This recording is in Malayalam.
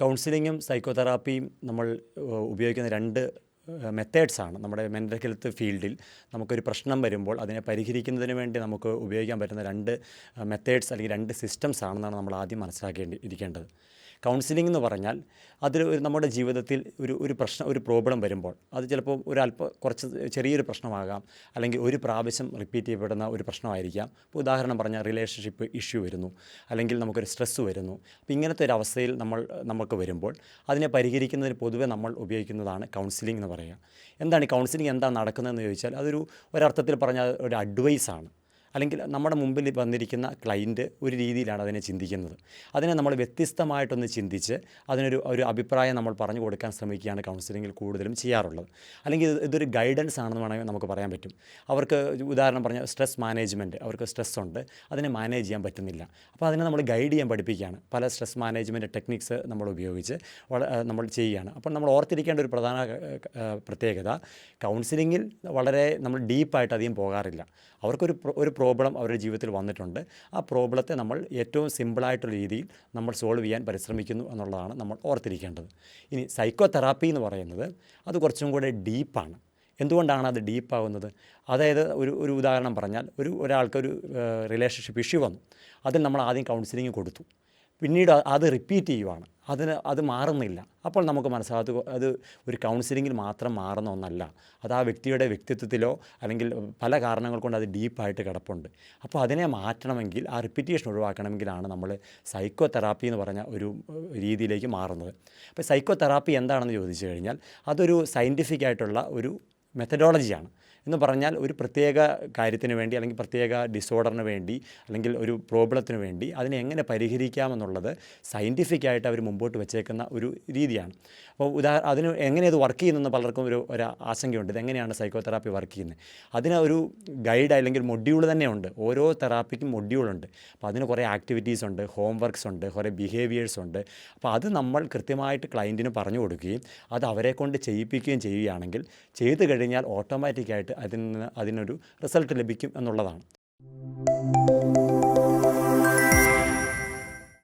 കൗൺസിലിങ്ങും സൈക്കോതെറാപ്പിയും നമ്മൾ ഉപയോഗിക്കുന്ന രണ്ട് മെത്തേഡ്സാണ് നമ്മുടെ മെൻ്റൽ ഹെൽത്ത് ഫീൽഡിൽ. നമുക്കൊരു പ്രശ്നം വരുമ്പോൾ അതിനെ പരിഹരിക്കുന്നതിന് വേണ്ടി നമുക്ക് ഉപയോഗിക്കാൻ പറ്റുന്ന രണ്ട് മെത്തേഡ്സ് അല്ലെങ്കിൽ രണ്ട് സിസ്റ്റംസ് ആണെന്നാണ് നമ്മൾ ആദ്യം മനസ്സിലാക്കേണ്ടിയിരിക്കേണ്ടത്. കൗൺസിലിംഗ് എന്ന് പറഞ്ഞാൽ അതിൽ നമ്മുടെ ജീവിതത്തിൽ ഒരു പ്രോബ്ലം വരുമ്പോൾ അത് ചിലപ്പോൾ കുറച്ച് ചെറിയൊരു പ്രശ്നമാകാം, അല്ലെങ്കിൽ ഒരു പ്രാവശ്യം റിപ്പീറ്റ് ചെയ്യപ്പെടുന്ന ഒരു പ്രശ്നമായിരിക്കാം. ഇപ്പോൾ ഉദാഹരണം പറഞ്ഞാൽ റിലേഷൻഷിപ്പ് ഇഷ്യൂ വരുന്നു, അല്ലെങ്കിൽ നമുക്കൊരു സ്ട്രെസ്സ് വരുന്നു. അപ്പോൾ ഇങ്ങനത്തെ ഒരു അവസ്ഥയിൽ നമുക്ക് വരുമ്പോൾ അതിനെ പരിഹരിക്കുന്നതിന് പൊതുവെ നമ്മൾ ഉപയോഗിക്കുന്നതാണ് കൗൺസിലിംഗ് എന്ന് പറയുക. എന്താണ് ഈ കൗൺസിലിംഗ്, എന്താണ് നടക്കുന്നതെന്ന് ചോദിച്ചാൽ ഒരർത്ഥത്തിൽ പറഞ്ഞാൽ ഒരു അഡ്വൈസാണ്. അല്ലെങ്കിൽ നമ്മുടെ മുമ്പിൽ വന്നിരിക്കുന്ന ക്ലയൻറ്റ് ഒരു രീതിയിലാണ് അതിനെ ചിന്തിക്കുന്നത്. അതിനെ നമ്മൾ വ്യത്യസ്തമായിട്ടൊന്ന് ചിന്തിച്ച് ഒരു അഭിപ്രായം നമ്മൾ പറഞ്ഞു കൊടുക്കാൻ ശ്രമിക്കുകയാണ് കൗൺസിലിങ്ങിൽ കൂടുതലും ചെയ്യാറുള്ളത്. അല്ലെങ്കിൽ ഇതൊരു ഗൈഡൻസ് ആണെന്ന് വേണമെങ്കിൽ നമുക്ക് പറയാൻ പറ്റും. അവർക്ക് ഉദാഹരണം പറഞ്ഞാൽ സ്ട്രെസ് മാനേജ്മെൻറ്റ്, അവർക്ക് സ്ട്രെസ് ഉണ്ട്, അതിനെ മാനേജ് ചെയ്യാൻ പറ്റുന്നില്ല. അപ്പോൾ അതിനെ നമ്മൾ ഗൈഡ് ചെയ്യാൻ പഠിപ്പിക്കുകയാണ്. പല സ്ട്രെസ് മാനേജ്മെൻറ്റ് ടെക്നിക്സ് നമ്മൾ ഉപയോഗിച്ച് നമ്മൾ ചെയ്യുകയാണ്. അപ്പോൾ നമ്മൾ ഓർത്തിരിക്കേണ്ട ഒരു പ്രധാന പ്രത്യേകത, കൗൺസിലിങ്ങിൽ വളരെ നമ്മൾ ഡീപ്പായിട്ട് അധികം പോകാറില്ല. അവർക്കൊരു പ്രോബ്ലം അവരുടെ ജീവിതത്തിൽ വന്നിട്ടുണ്ട്. ആ പ്രോബ്ലത്തെ നമ്മൾ ഏറ്റവും സിമ്പിളായിട്ടുള്ള രീതിയിൽ നമ്മൾ സോൾവ് ചെയ്യാൻ പരിശ്രമിക്കുന്നു എന്നുള്ളതാണ് നമ്മൾ ഓർത്തിരിക്കേണ്ടത്. ഇനി സൈക്കോതെറാപ്പി എന്ന് പറയുന്നത് അത് കുറച്ചും കൂടെ ഡീപ്പാണ്. എന്തുകൊണ്ടാണ് അത് ഡീപ്പാകുന്നത്? അതായത് ഒരു ഉദാഹരണം പറഞ്ഞാൽ ഒരാൾക്കൊരു റിലേഷൻഷിപ്പ് ഇഷ്യൂ വന്നു. അതിൽ നമ്മൾ ആദ്യം കൗൺസിലിംഗ് കൊടുത്തു. പിന്നീട് അത് റിപ്പീറ്റ് ചെയ്യുവാണ്, അത് മാറുന്നില്ല. അപ്പോൾ നമുക്ക് മനസ്സിലാകത്ത് അത് ഒരു കൗൺസിലിങ്ങിൽ മാത്രം മാറുന്ന ഒന്നല്ല. അത് ആ വ്യക്തിയുടെ വ്യക്തിത്വത്തിലോ അല്ലെങ്കിൽ പല കാരണങ്ങൾ കൊണ്ട് അത് ഡീപ്പായിട്ട് കിടപ്പുണ്ട്. അപ്പോൾ അതിനെ മാറ്റണമെങ്കിൽ, ആ റിപ്പീറ്റേഷൻ ഒഴിവാക്കണമെങ്കിലാണ് നമ്മൾ സൈക്കോതെറാപ്പി എന്ന് പറഞ്ഞ ഒരു രീതിയിലേക്ക് മാറുന്നത്. അപ്പോൾ സൈക്കോതെറാപ്പി എന്താണെന്ന് ചോദിച്ചു കഴിഞ്ഞാൽ അതൊരു സയൻറ്റിഫിക് ആയിട്ടുള്ള ഒരു മെത്തഡോളജിയാണ്. എന്ന് പറഞ്ഞാൽ ഒരു പ്രത്യേക കാര്യത്തിന് വേണ്ടി, അല്ലെങ്കിൽ പ്രത്യേക ഡിസോർഡറിന് വേണ്ടി, അല്ലെങ്കിൽ ഒരു പ്രോബ്ലത്തിന് വേണ്ടി അതിനെ എങ്ങനെ പരിഹരിക്കാമെന്നുള്ളത് സയൻറ്റിഫിക്കായിട്ട് അവർ മുമ്പോട്ട് വെച്ചേക്കുന്ന ഒരു രീതിയാണ്. അപ്പോൾ അതിന് എങ്ങനെ ഇത് വർക്ക് ചെയ്യുന്നെന്ന് പലർക്കും ഒരു ആശങ്കയുണ്ട്. ഇതെങ്ങനെയാണ് സൈക്കോതെറാപ്പി വർക്ക് ചെയ്യുന്നത്? അതിന് ഒരു ഗൈഡ് അല്ലെങ്കിൽ മൊഡ്യൂൾ തന്നെയുണ്ട്. ഓരോ തെറാപ്പിക്കും മൊഡ്യൂളുണ്ട്. അപ്പോൾ അതിന് കുറേ ആക്ടിവിറ്റീസ് ഉണ്ട്, ഹോം വർക്ക്സ് ഉണ്ട്, കുറേ ബിഹേവിയേഴ്സ് ഉണ്ട്. അപ്പോൾ അത് നമ്മൾ കൃത്യമായിട്ട് ക്ലയൻറ്റിന് പറഞ്ഞു കൊടുക്കുകയും അത് അവരെ കൊണ്ട് ചെയ്യിപ്പിക്കുകയും ചെയ്യുകയാണെങ്കിൽ ചെയ്തു കഴിഞ്ഞാൽ ഓട്ടോമാറ്റിക്കായിട്ട് അതിനൊരു റിസൾട്ട് ലഭിക്കും എന്നുള്ളതാണ്.